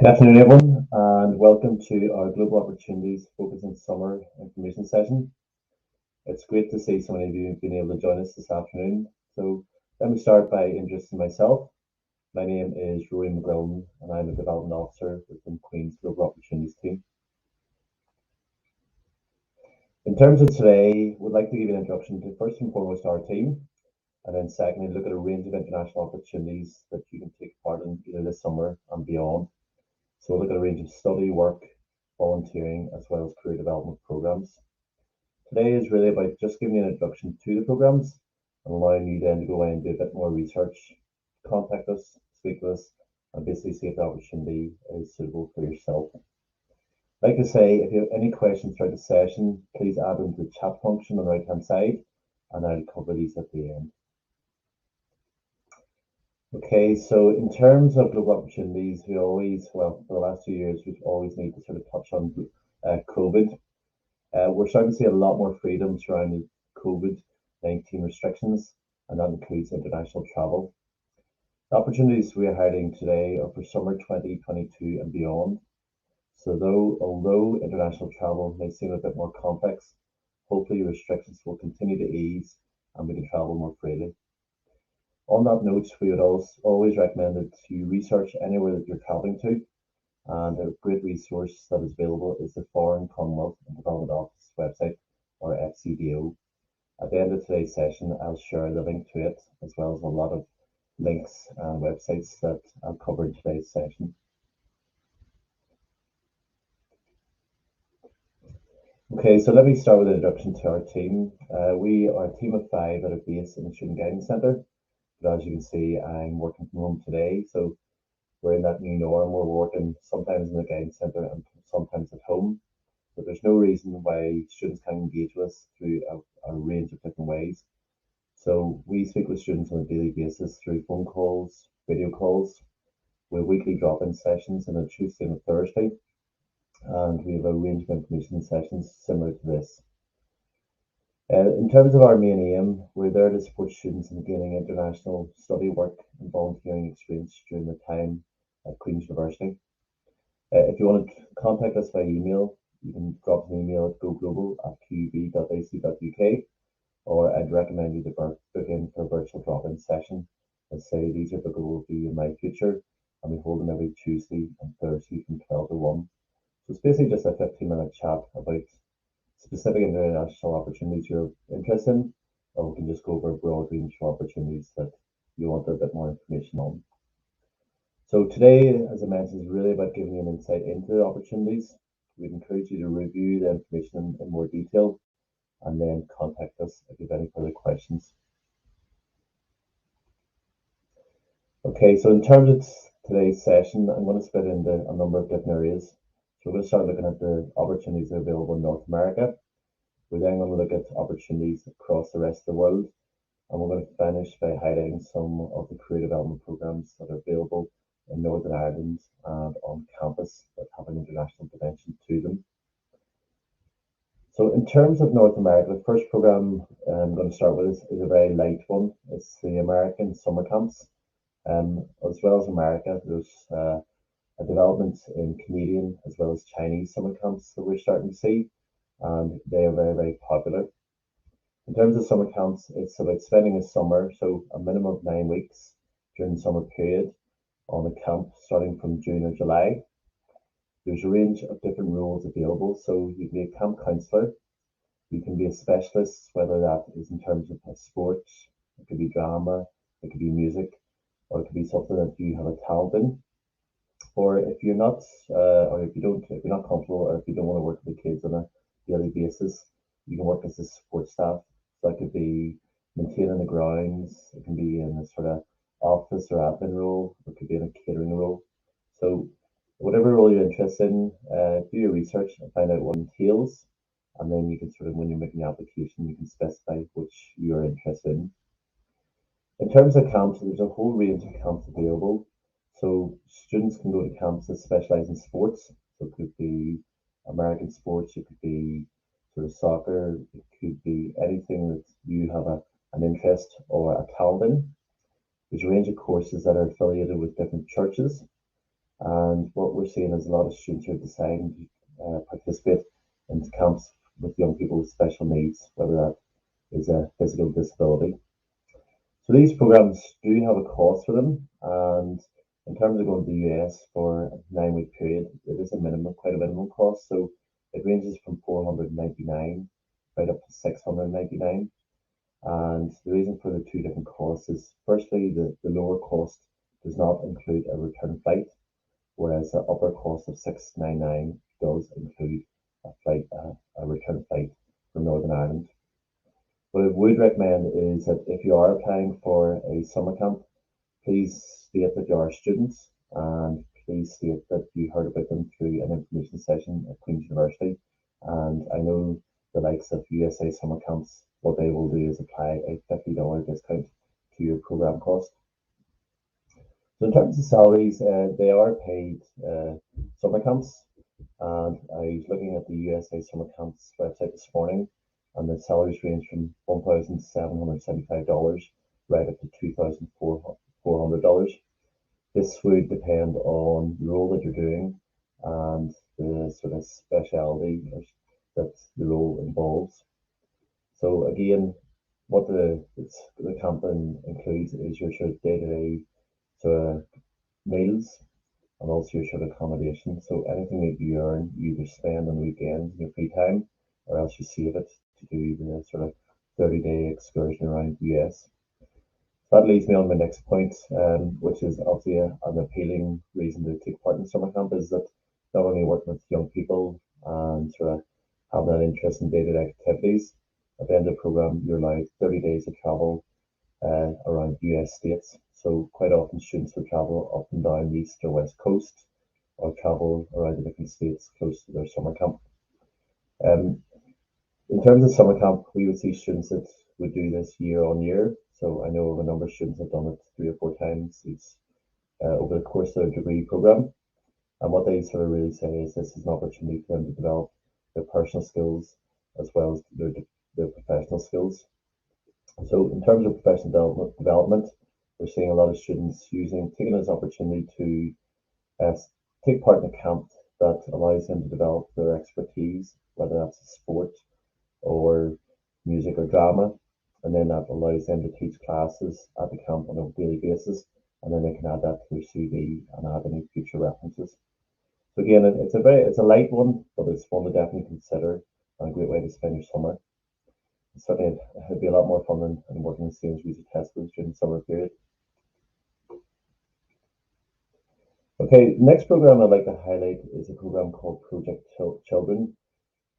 Good afternoon, everyone, and welcome to our Global Opportunities Focus on Summer information session. It's great to see so many of you being able to join us this afternoon. So let me start by introducing myself. My name is Rhode, and I'm a Development Officer within Queen's Global Opportunities team. In terms of today, we'd like to give you an introduction to first and foremost our team, and then secondly, look at a range of international opportunities that you can take part in either this summer and beyond. So we'll look at a range of study, work, volunteering, as well as career development programs. Today is really about just giving you an introduction to the programs and allowing you then to go away and do a bit more research, contact us, speak with us, and basically see if the opportunity is suitable for yourself. I'd like to say, if you have any questions throughout the session, please add them to the chat function on the right-hand side, and I'll cover these at the end. Okay, so in terms of global opportunities, for the last 2 years, we've always need to sort of touch on COVID. We're starting to see a lot more freedom surrounding COVID-19 restrictions, and that includes international travel. The opportunities we are highlighting today are for summer 2022 and beyond. So although international travel may seem a bit more complex, hopefully restrictions will continue to ease and we can travel more freely. On that note, we would always recommend that you research anywhere that you're traveling to, and a great resource that is available is the Foreign Commonwealth and Development Office website, or FCDO. At the end of today's session, I'll share the link to it, as well as a lot of links and websites that I'll cover in today's session. Okay, so let me start with an introduction to our team. We are a team of 5 that are based in the Student Guidance Centre. But as you can see, I'm working from home today, so we're in that new norm. We're working sometimes in the guidance centre and sometimes at home, but there's no reason why students can't engage with us through a range of different ways. So we speak with students on a daily basis through phone calls, video calls. We have weekly drop-in sessions on a Tuesday and a Thursday, and we have a range of information sessions similar to this. In terms of our main aim, we're there to support students in gaining international study, work, and volunteering experience during their time at Queen's University. If you want to contact us by email, you can drop an email at gogrobal@qub.ac.uk, or I'd recommend you to book in for a virtual drop-in session. Let's say these are bookable via My Future, and we hold them every Tuesday and Thursday from 12 to 1. So it's basically just a 15-minute chat about specific international opportunities you're interested in, or we can just go over a broad range of opportunities that you want a bit more information on. So today, as I mentioned, is really about giving you an insight into the opportunities. We'd encourage you to review the information in more detail and then contact us if you have any further questions. Okay, so in terms of today's session, I'm going to split into a number of different areas. So we're going to start looking at the opportunities that are available in North America. We're then going to look at opportunities across the rest of the world, and we're going to finish by highlighting some of the career development programs that are available in Northern Ireland and on campus that have an international dimension to them. So in terms of North America, the first program I'm going to start with is a very light one. It's the American summer camps. As well as America, there's a development in Canadian as well as Chinese summer camps that we're starting to see, and they are very, very popular. In terms of summer camps, it's about spending a summer, so a minimum of 9 weeks during the summer period on a camp starting from June or July. There's a range of different roles available, so you can be a camp counsellor, you can be a specialist, whether that is in terms of sport, it could be drama, it could be music, or it could be something that you have a talent in. Or if you're not, if you're not comfortable, or if you don't want to work with the kids on a daily basis, you can work as a support staff. So that could be maintaining the grounds, it can be in a sort of office or admin role, it could be in a catering role. So whatever role you're interested in, do your research and find out what it entails, and then you can sort of, when you're making the application, you can specify which you're interested in. In terms of camps, there's a whole range of camps available. So students can go to camps that specialize in sports. So it could be American sports, it could be sort of soccer, it could be anything that you have an interest or a talent in. There's a range of courses that are affiliated with different churches. And what we're seeing is a lot of students are deciding to participate in camps with young people with special needs, whether that is a physical disability. So these programs do have a cost for them, and in terms of going to the US for a 9-week period, it is quite a minimum cost. So it ranges from $499 right up to $699. And the reason for the two different costs is firstly, the lower cost does not include a return flight, whereas the upper cost of $699 does include a return flight from Northern Ireland. What I would recommend is that if you are applying for a summer camp, please state that you are students and please state that you heard about them through an information session at Queen's University. And I know the likes of USA summer camps, what they will do is apply a $50 discount to your program cost. So in terms of salaries, they are paid summer camps, and I was looking at the USA Summer Camps website this morning, and the salaries range from $1,775 right up to $2,400. This would depend on the role that you're doing and the sort of speciality that the role involves. So again, what the camp includes is your sort of day-to-day sort of meals and also your sort of accommodation. So anything that you earn, you either spend on weekends in your free time, or else you save it to do the sort of 30-day excursion around the US. That leads me on to my next point, which is obviously an appealing reason to take part in summer camp, is that not only working with young people and sort of having an interest in day-to-day activities, at the end of the program, you're allowed 30 days of travel around US states. So quite often students will travel up and down the east or west coast or travel around the different states close to their summer camp. In terms of summer camp, we would see students that would do this year on year. So I know of a number of students have done it 3 or 4 times over the course of their degree program. And what they sort of really say is this is an opportunity for them to develop their personal skills as well as their professional skills. So in terms of professional development, we're seeing a lot of students taking this opportunity to take part in a camp that allows them to develop their expertise, whether that's sport or music or drama, and then that allows them to teach classes at the camp on a daily basis, and then they can add that to their CV and add any future references. So again, it's a light one, but it's one to definitely consider and a great way to spend your summer. Certainly, it'd be a lot more fun than working in Sainsbury's or Tesco's during the summer period. Okay, the next program I'd like to highlight is a program called Project Children.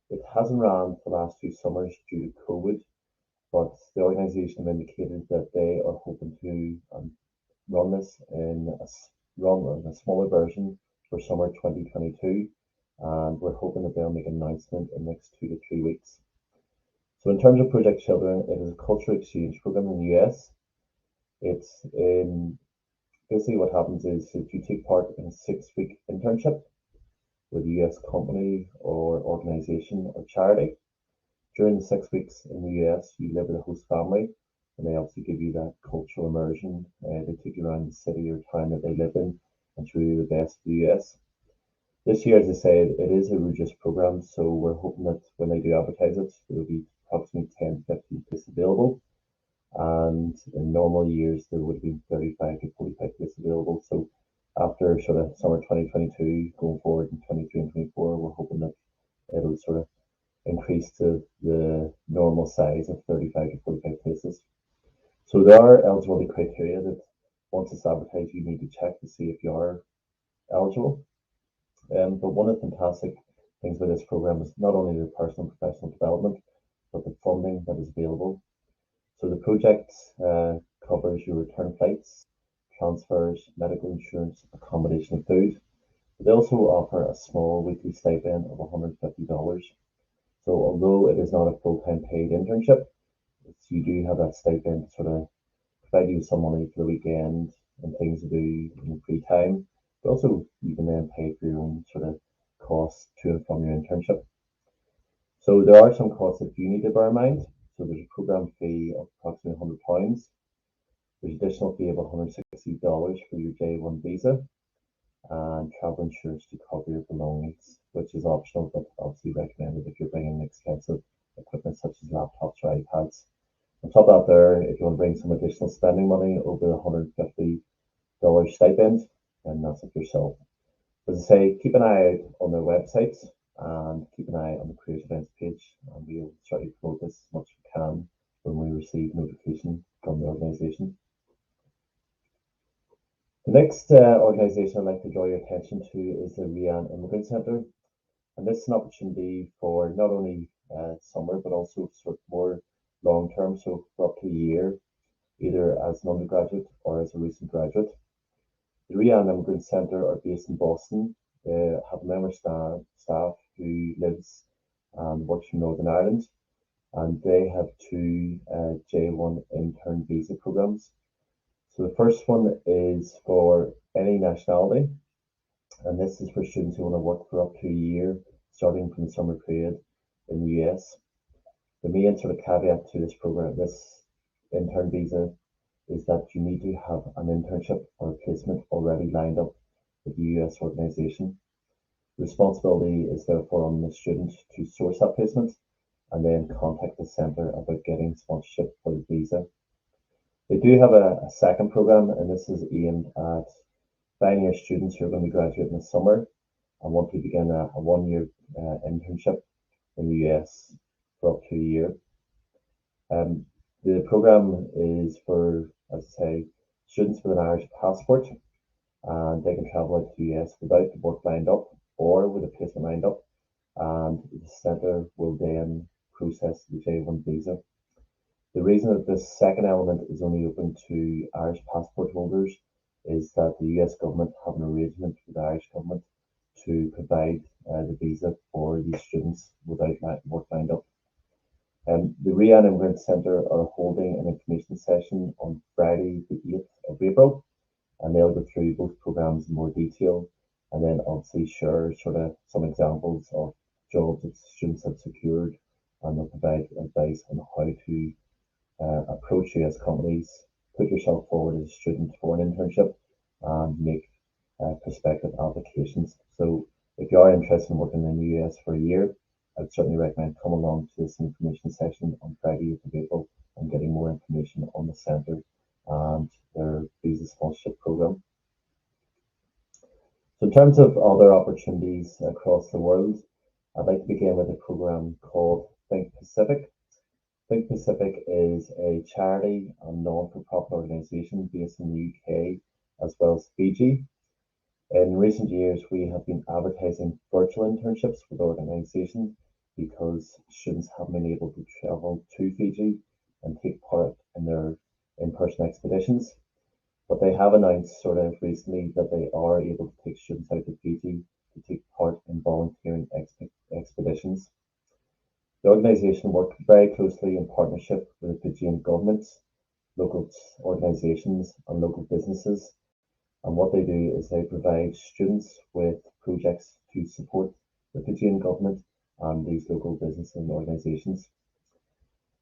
It hasn't ran for the last 2 summers due to COVID, but the organisation have indicated that they are hoping to run this in a smaller version for summer 2022, and we're hoping that they'll make an announcement in the next 2 to 3 weeks. So in terms of Project Children, it is a cultural exchange program in the US. It's basically what happens is that you take part in a 6-week internship with a US company or organization or charity. During the 6 weeks in the US, you live with a host family, and they obviously give you that cultural immersion. They take you around the city or town that they live in and show you the best of the US. This year, as I said, it is a reduced program, so we're hoping that when they do advertise it, there will be approximately 10 to 15 places available. And in normal years, there would have been 35 to 45 places available. So after sort of summer 2022, going forward in 23 and 24, we're hoping that it'll sort of increase to the normal size of 35 to 45 places. So there are eligibility criteria that once it's advertised, you need to check to see if you are eligible. But one of the fantastic things with this program is not only the personal and professional development, but the funding that is available. So the project covers your return flights, transfers, medical insurance, accommodation and food. But they also offer a small weekly stipend of $150. So although it is not a full-time paid internship, you do have that stipend to sort of provide you with some money for the weekend and things to do in free time. But also you can then pay for your own sort of costs to and from your internship. So there are some costs that you need to bear in mind. So there's a program fee of approximately £100. There's an additional fee of $160 for your J1 visa. and travel insurance to cover your belongings, which is optional but obviously recommended if you're bringing expensive equipment such as laptops or iPads. On top of that there, if you want to bring some additional spending money over the $150 stipend, then that's up yourself. As I say, keep an eye out on their websites and keep an eye on the careers events page, and we'll certainly promote this as much as we can when we receive notification from the organisation. The next organisation I'd like to draw your attention to is the Rhode Immigrant Centre, and this is an opportunity for not only summer but also sort of more long term, so for up to a year, either as an undergraduate or as a recent graduate. The Rhode Immigrant Centre are based in Boston. They have a member staff who lives and works from Northern Ireland, and they have two J1 intern visa programs. So the first one is for any nationality, and this is for students who want to work for up to a year, starting from the summer period in the US. The main sort of caveat to this program, this intern visa, is that you need to have an internship or a placement already lined up with the US organization. The responsibility is therefore on the student to source that placement and then contact the centre about getting sponsorship for the visa. They do have a second program, and this is aimed at final-year students who are going to graduate in the summer and want to begin a one-year internship in the US for up to a year. The program is for, as I say, students with an Irish passport, and they can travel out to the US without the work lined up or with a placement lined up, and the centre will then process the J1 visa. The reason that this second element is only open to Irish passport holders is that the US government have an arrangement with the Irish government to provide the visa for these students without work lined up. The Rhode Immigrant Centre are holding an information session on Friday, the 8th of April, and they'll go through both programs in more detail and then obviously share sort of some examples of jobs that students have secured, and they'll provide advice on how to approach US companies, put yourself forward as a student for an internship, and make prospective applications. So if you are interested in working in the US for a year, I'd certainly recommend coming along to this information session on Friday, 8th of April, and getting more information on the centre and their visa sponsorship program. So in terms of other opportunities across the world, I'd like to begin with a program called Think Pacific. Think Pacific is a charity and non-for-profit organisation based in the UK as well as Fiji. In recent years, we have been advertising virtual internships with organisations because students haven't been able to travel to Fiji and take part in their in-person expeditions. But they have announced sort of recently that they are able to take students out to Fiji to take part in volunteering expeditions. The organisation worked very closely in partnership with the Fijian governments, local organisations and local businesses. And what they do is they provide students with projects to support the Fijian government and these local businesses and organisations.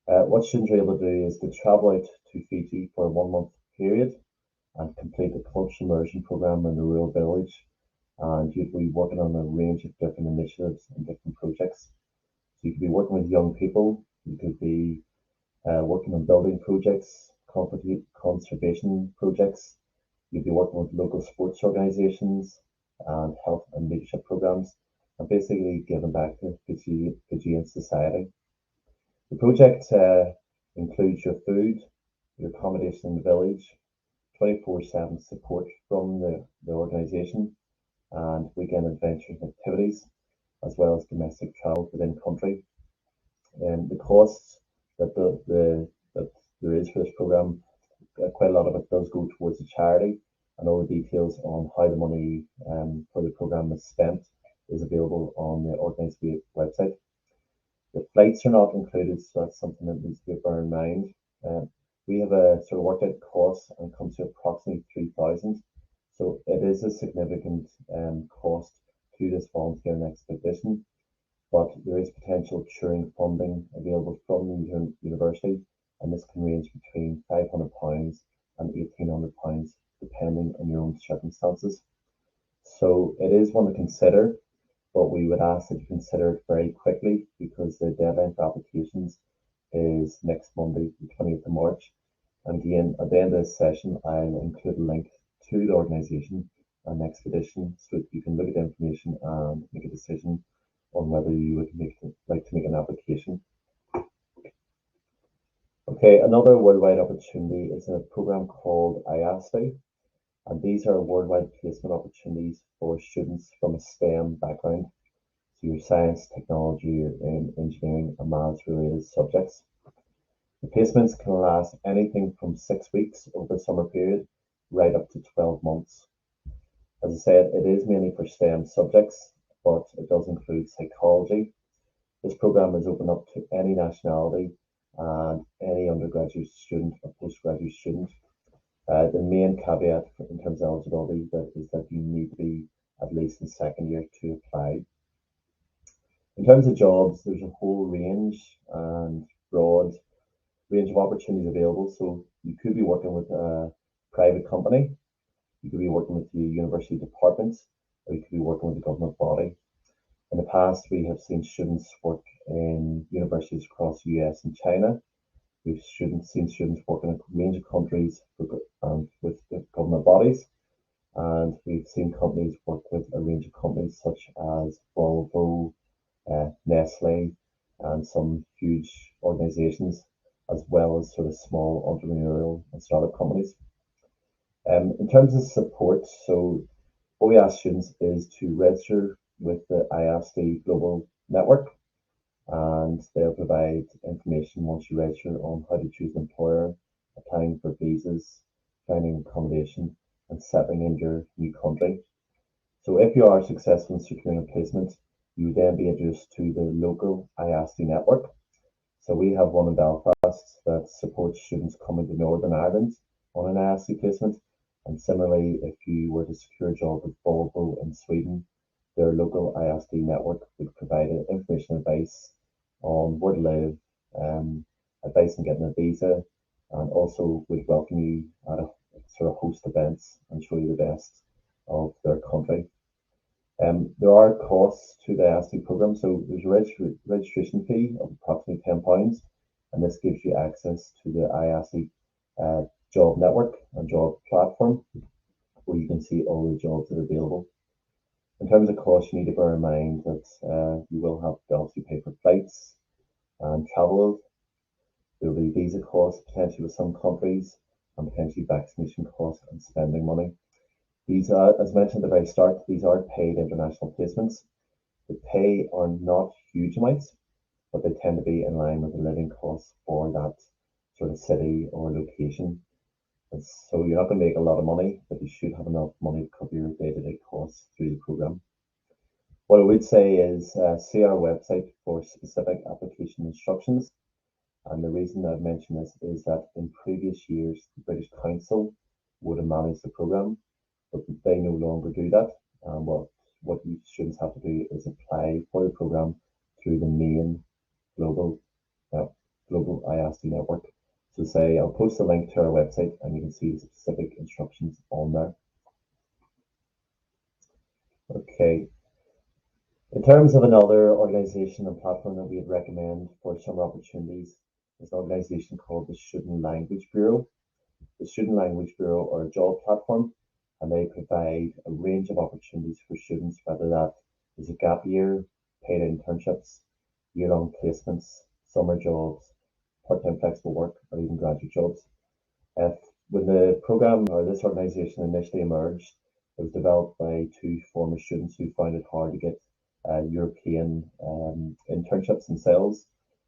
What students are able to do is to travel out to Fiji for a 1 month period and complete a cultural immersion program in a rural village. And you'd be working on a range of different initiatives and different projects. So you could be working with young people, you could be working on building projects, conservation projects, you'd be working with local sports organisations and health and leadership programs, and basically giving back to Fijian society. The project includes your food, your accommodation in the village, 24/7 support from the organisation, and weekend adventures and activities, as well as domestic travel within country. The costs that that there is for this program, quite a lot of it does go towards the charity, and all the details on how the money for the program is spent is available on the organised website. The flights are not included, so that's something that needs to be borne in mind. We have a sort of worked out cost and it comes to approximately 3,000. So it is a significant cost to this volunteering expedition, but there is potential touring funding available from the university, and this can range between £500 and £1,800 depending on your own circumstances. So it is one to consider, but we would ask that you consider it very quickly because the deadline for applications is next Monday, the 20th of March. And again, at the end of this session, I'll include a link to the organisation and expedition so that you can look at the information and make a decision on whether you would like to make an application. Okay, another worldwide opportunity is a program called IIASD, and these are worldwide placement opportunities for students from a STEM background, so your science, technology, and engineering and maths related subjects. The placements can last anything from 6 weeks over the summer period right up to 12 months. As I said, it is mainly for STEM subjects, but it does include psychology. This program is open up to any nationality and any undergraduate student or postgraduate student. The main caveat in terms of eligibility is that you need to be at least in second year to apply. In terms of jobs, there's a whole range and broad range of opportunities available. So you could be working with a private company, you could be working with the university departments, or you could be working with a government body. In the past, we have seen students work in universities across the US and China. We've seen students work in a range of countries with government bodies, and we've seen companies work with a range of companies such as Volvo, Nestle, and some huge organizations, as well as sort of small entrepreneurial and startup companies. In terms of support, so what we ask students is to register with the IIASD Global Network, and they'll provide information once you register on how to choose an employer, applying for visas, finding accommodation, and settling in your new country. So if you are successful in securing a placement, you would then be introduced to the local IIASD network. So we have one in Belfast that supports students coming to Northern Ireland on an IIASD placement. And similarly, if you were to secure a job with Volvo in Sweden, their local IIASD network would provide information advice on where to live, advice on getting a visa, and also would welcome you at a sort of host events and show you the best of their country. There are costs to the IIASD program, so there's a registration fee of approximately £10, and this gives you access to the IIASD job network and job platform, where you can see all the jobs that are available. In terms of cost, you need to bear in mind that you will have to obviously pay for flights and travel. There will be visa costs potentially with some countries, and potentially vaccination costs and spending money. These are, as mentioned at the very start, these are paid international placements. The pay are not huge amounts, but they tend to be in line with the living costs for that sort of city or location. And so you're not going to make a lot of money, but you should have enough money to cover your day-to-day costs through the program. What I would say is see our website for specific application instructions. And the reason I've mentioned this is that in previous years, the British Council would have managed the program, but they no longer do that. What you students have to do is apply for the program through the main global IIASD network. So say I'll post a link to our website and you can see the specific instructions on there. Okay. In terms of another organization and platform that we'd recommend for summer opportunities is an organization called the Student Language Bureau. The Student Language Bureau are a job platform, and they provide a range of opportunities for students, whether that is a gap year, paid internships, year-long placements, summer jobs, part-time flexible work, or even graduate jobs. When the program or this organization initially emerged, it was developed by two former students who found it hard to get European internships themselves.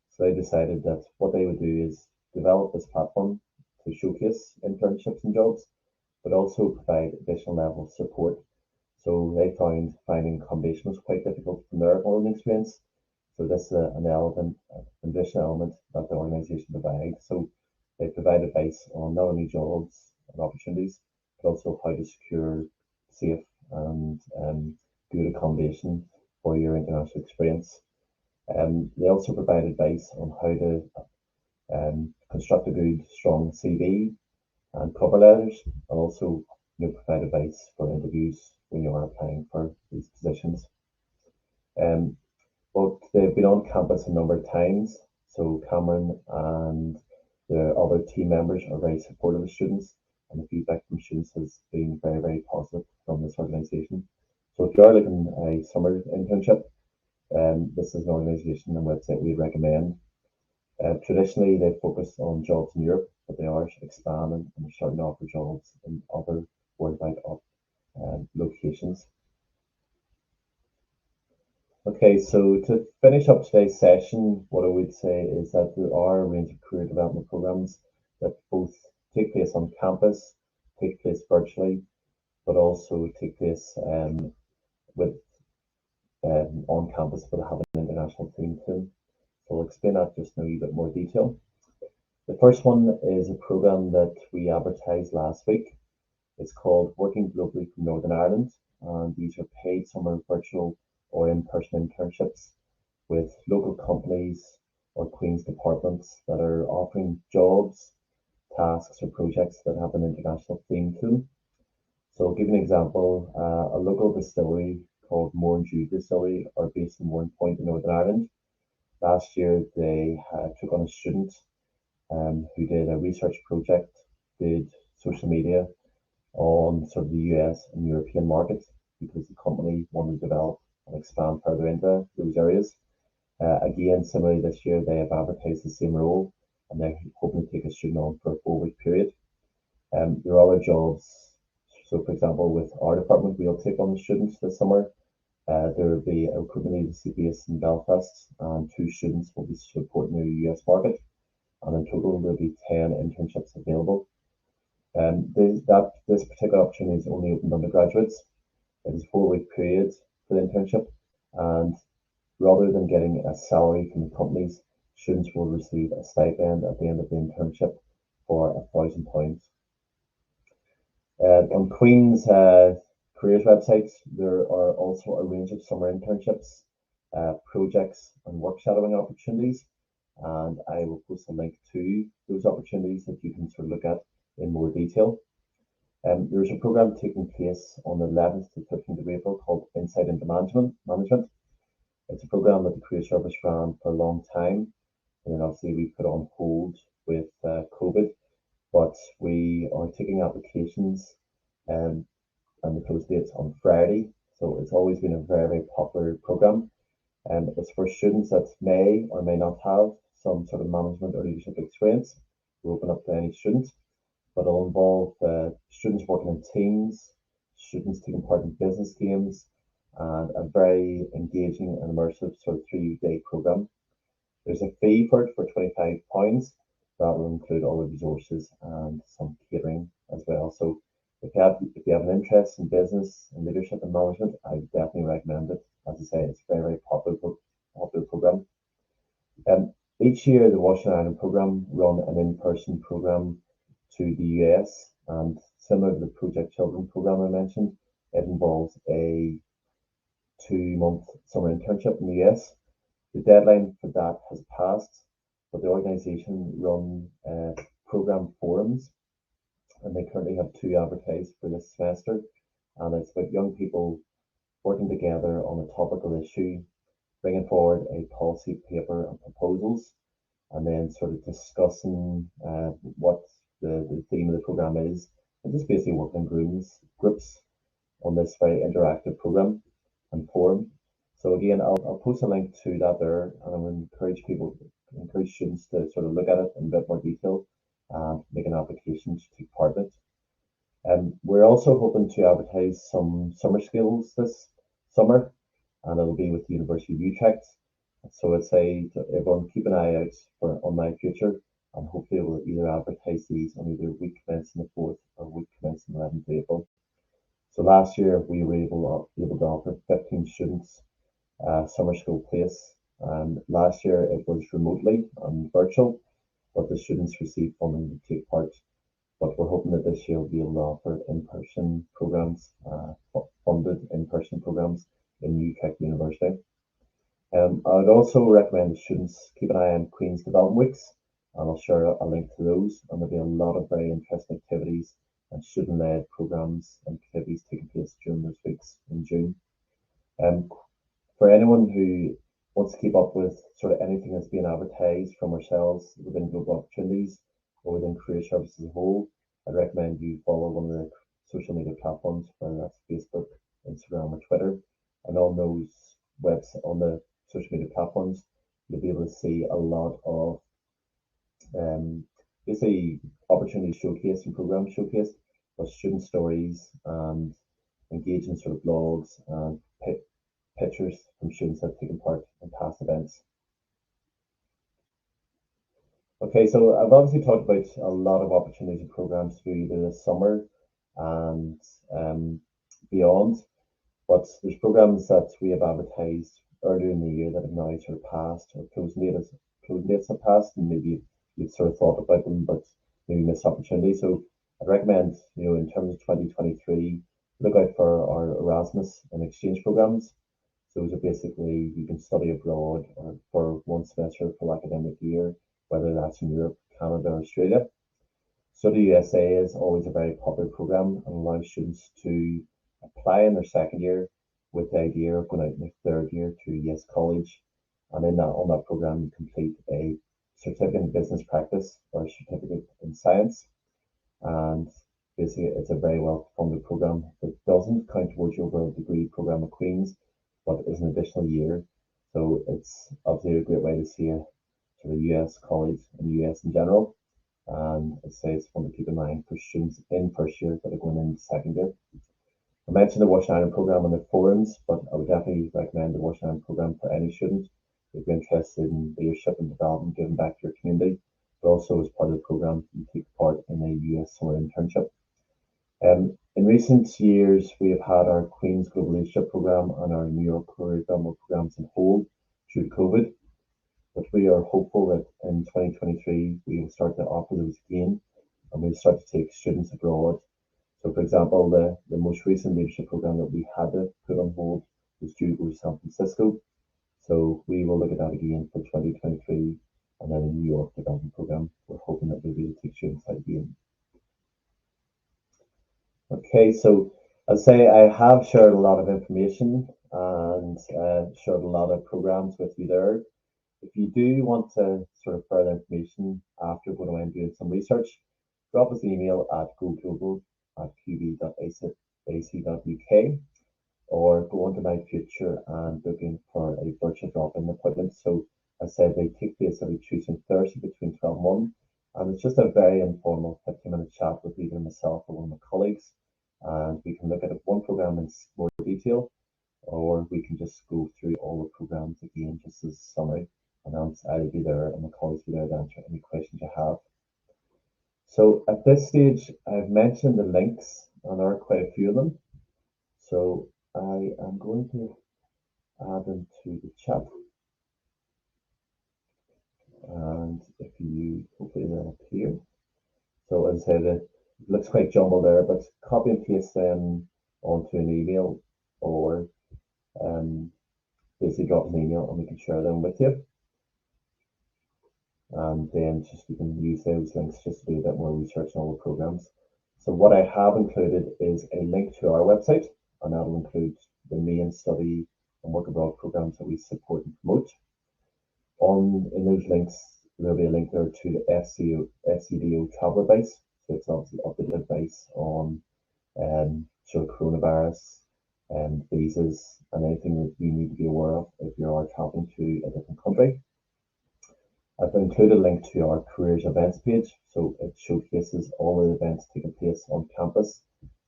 So they decided that what they would do is develop this platform to showcase internships and jobs, but also provide additional level of support. So they found finding accommodation was quite difficult from their own experience. So this is an additional element that the organisation provides. So they provide advice on not only jobs and opportunities, but also how to secure safe and good accommodation for your international experience. They also provide advice on how to construct a good, strong CV and cover letters, and also provide advice for interviews when you are applying for these positions. But they've been on campus a number of times, so Cameron and the other team members are very supportive of students, and the feedback from students has been very, very positive from this organisation. So if you are looking at a summer internship, this is an organisation and website we recommend. Traditionally, they focus on jobs in Europe, but they are expanding and they're starting to offer jobs in other worldwide locations. Okay, so to finish up today's session, what I would say is that there are a range of career development programs that both take place on campus, take place virtually, but also take place with on campus but have an international theme to them. So I'll explain that just in a wee bit more detail. The first one is a program that we advertised last week. It's called Working Globally from Northern Ireland, and these are paid summer virtual or in-person internships with local companies or Queen's departments that are offering jobs, tasks, or projects that have an international theme to them. So I'll give you an example. A local distillery called Moore and Dew Distillery are based in Moore Point in Northern Ireland. Last year, they took on a student who did a research project, did social media on sort of the US and European markets because the company wanted to develop and expand further into those areas. Again, similarly this year, they have advertised the same role and they're hoping to take a student on for a 4-week period. There are other jobs. So, for example, with our department, we'll take on the students this summer. There will be a recruitment agency based in Belfast, and 2 students will be supporting the US market. And in total, there'll be 10 internships available. This particular opportunity is only open to undergraduates. It is a 4-week period for the internship, and rather than getting a salary from the companies, students will receive a stipend at the end of the internship for £1,000. On Queen's careers website, there are also a range of summer internships, projects, and work shadowing opportunities, and I will post a link to those opportunities that you can sort of look at in more detail. There's a program taking place on the 11th to 13th of April called Insight into Management. It's a program that the Career Service ran for a long time, and then obviously we put on hold with COVID, but we are taking applications and the close date's on Friday. So it's always been a very, very popular program. It's for students that may or may not have some sort of management or leadership experience. We open up to any student, but it'll involve students working in teams, students taking part in business games, and a very engaging and immersive sort of 3-day program. There's a fee for it for £25. That will include all the resources and some catering as well. So if you have an interest in business and leadership and management, I would definitely recommend it. As I say, it's a very, very popular program. Each year, the Washington Island program run an in-person program to the US, and similar to the Project Children program I mentioned, it involves a 2-month summer internship in the US. The deadline for that has passed, but the organisation run program forums, and they currently have 2 advertised for this semester, and it's about young people working together on a topical issue, bringing forward a policy paper and proposals, and then sort of discussing what the theme of the program is, and just basically working in groups on this very interactive program and forum. So again, I'll post a link to that there, and I would encourage students to sort of look at it in a bit more detail and make an application to take part in it. We're also hoping to advertise some summer skills this summer, and it'll be with the University of Utrecht. So I'd say to everyone, keep an eye out on my future, and hopefully we'll either advertise these on either week commencing the 4th or week commencing the 11th of April. So last year we were able to offer 15 students summer school place, and last year it was remotely and virtual, but the students received funding to take part. But we're hoping that this year we'll be able to offer in-person programs, funded in-person programs in Utrecht University. I would also recommend the students keep an eye on Queen's Development Weeks, and I'll share a link to those, and there'll be a lot of very interesting activities and student-led programs and activities taking place during those weeks in June. For anyone who wants to keep up with sort of anything that's being advertised from ourselves within Global Opportunities or within career services as a whole, I'd recommend you follow one of the social media platforms, whether that's Facebook, Instagram, or Twitter. And on those on the social media platforms, you'll be able to see a lot of basically opportunities showcased and programs showcased, with student stories and engaging sort of blogs and pictures from students that have taken part in past events. Okay, so I've obviously talked about a lot of opportunities and programs through the summer and beyond, but there's programs that we have advertised earlier in the year that have now sort of passed, or closing dates have passed, and maybe you've sort of thought about them, but maybe missed opportunities. So I'd recommend, in terms of 2023, look out for our Erasmus and exchange programs. So those are basically, you can study abroad or for one semester for academic year, whether that's in Europe, Canada, or Australia. Study USA is always a very popular program and allows students to apply in their second year with the idea of going out in their third year to US college. And on that program, you complete a certificate in business practice or a certificate in science. And basically, it's a very well funded program that doesn't count towards your overall degree program at Queen's, but is an additional year. So it's obviously a great way to see a sort of US college and US in general. And I'd say it's one to keep in mind for students in first year that are going into second year. I mentioned the Washington Island program on the forums, but I would definitely recommend the Washington Island program for any student if you're interested in leadership and development, giving back to your community, but also as part of the program, you take part in a US summer internship. In recent years, we have had our Queen's Global Leadership Program and our New York Career Development Programs on hold due to COVID, but we are hopeful that in 2023 we will start to offer those again, and we'll start to take students abroad. So, for example, the most recent leadership program that we had to put on hold was due to go to San Francisco. So we will look at that again for 2023, and then the New York Development Program, we're hoping that we'll be able to take students out again. Okay, so I'll say I have shared a lot of information and shared a lot of programs with you there. If you do want to sort of further information after going away and doing some research, drop us an email at goglobal@qb.ac.uk or go onto My Future and book in for a virtual drop-in appointment. So as I said, they take place every Tuesday and Thursday between 12 and 1. And it's just a very informal 15-minute chat with either myself or one of my colleagues. And we can look at one program in more detail, or we can just go through all the programs again, just as a summary. And I'll be there and my colleagues will be there to answer any questions you have. So at this stage, I've mentioned the links, and there are quite a few of them. So I am going to add them to the chat. And if you, hopefully they'll appear. So as I said, it looks quite jumbled there, but copy and paste them onto an email, or basically drop an email and we can share them with you. And then just you can use those links just to do a bit more research on all the programs. So what I have included is a link to our website, and that will include the main study and work abroad programs that we support and promote. In those links, there'll be a link there to the FCDO travel advice. So it's obviously updated advice on sort of coronavirus and visas and anything that you need to be aware of if you are traveling to a different country. I've included a link to our careers events page, so it showcases all the events taking place on campus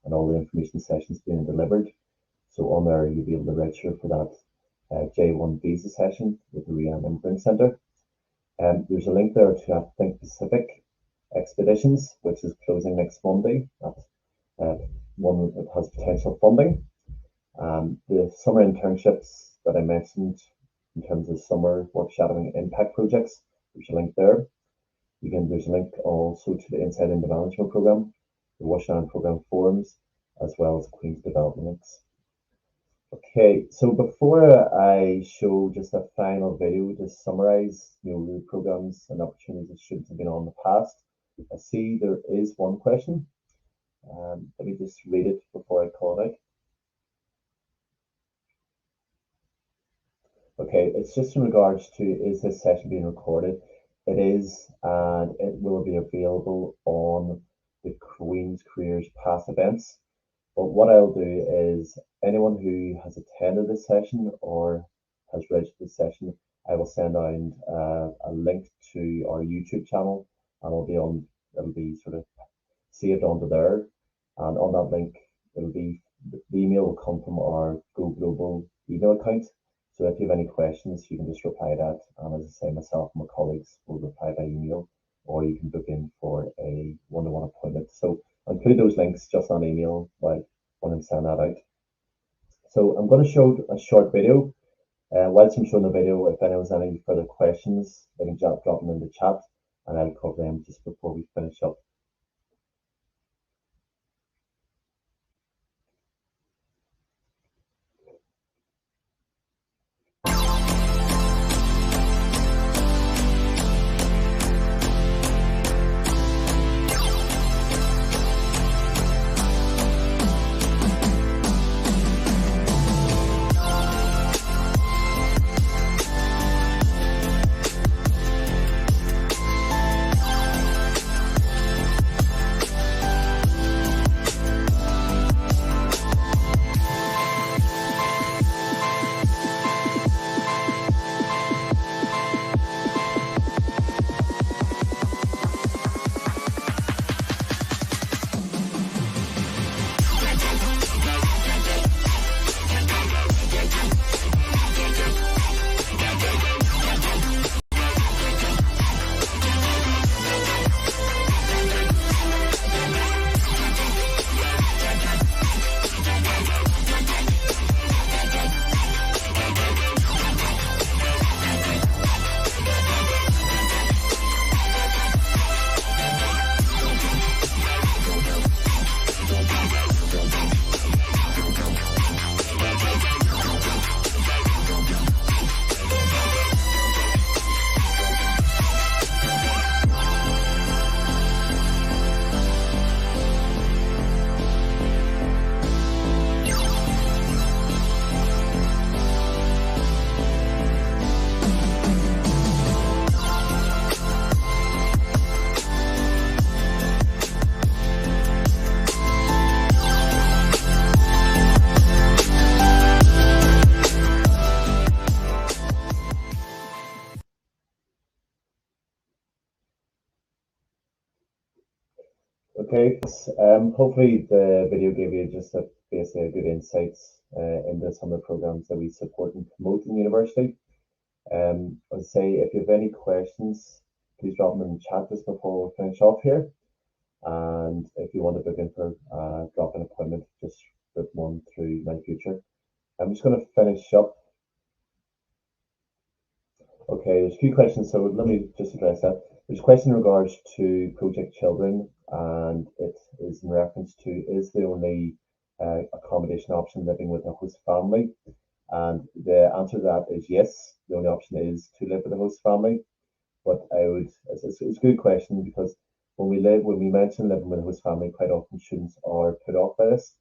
and all the information sessions being delivered. So on there, you'll be able to register for that J1 visa session with the Rhode Immigrant Centre. There's a link there to our Think Pacific Expeditions, which is closing next Monday. That's one that has potential funding. The summer internships that I mentioned in terms of summer work shadowing impact projects, there's a link there. There's a link also to the Inside Into Management Program, the Washington Program forums, as well as Queen's Development links. Okay, so before I show just a final video to summarize the programs and opportunities that students have been on in the past, I see there is one question. Let me just read it before I call it out. Okay, it's just in regards to, is this session being recorded? It is, and it will be available on the Queen's Careers past events. But what I'll do is anyone who has attended this session or has registered this session, I will send out a link to our YouTube channel, and it'll be sort of saved onto there. And on that link, the email will come from our Go Global email account. So if you have any questions, you can just reply to that. And as I say, myself and my colleagues will reply by email, or you can book in for a one-to-one appointment. So I'll include those links just on email when I'm sending that out. So I'm going to show a short video. Whilst I'm showing the video, if anyone has any further questions, they can drop them in the chat, and I'll cover them just before we finish up. Okay, hopefully the video gave you just basically a good insights into some of the programs that we support and promote in the university. As I say, if you have any questions, please drop them in the chat just before we finish off here. And if you want to book in for drop-in appointment, just book one through my future. I'm just going to finish up. Okay, there's a few questions, so let me just address that. There's a question in regards to Project Children, and it is in reference to, is the only accommodation option living with a host family? And the answer to that is yes, the only option is to live with a host family. But it's a good question, because when we mention living with a host family, quite often students are put off by this.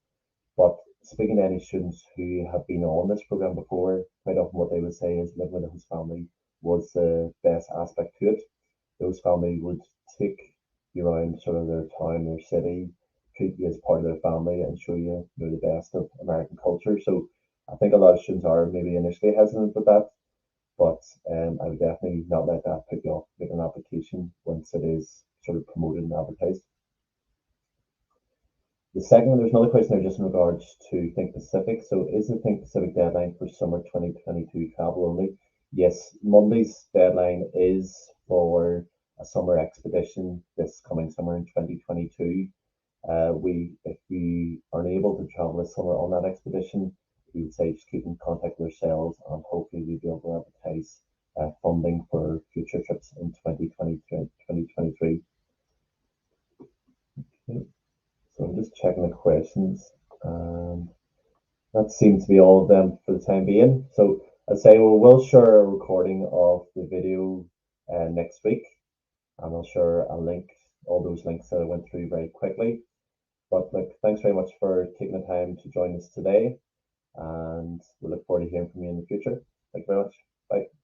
But speaking to any students who have been on this program before, quite often what they would say is living with a host family was the best aspect to it. The host family would take you around sort of their town, their city, treat you as part of their family, and show you, the best of American culture. So I think a lot of students are maybe initially hesitant with that, but I would definitely not let that put you off making an application once it is sort of promoted and advertised. The second, there's another question there just in regards to Think Pacific. So is the Think Pacific deadline for summer 2022 travel only? Yes, Monday's deadline is for a summer expedition this coming summer in 2022. If we aren't able to travel this summer on that expedition, we would say just keep in contact with ourselves, and hopefully we'll be able to advertise funding for future trips in 2023. Okay. So I'm just checking the questions, and that seems to be all of them for the time being. So I'd say we'll share a recording of the video next week, and I'll share a link, all those links that I went through very quickly. But like, thanks very much for taking the time to join us today, and we look forward to hearing from you in the future. Thank you very much. Bye.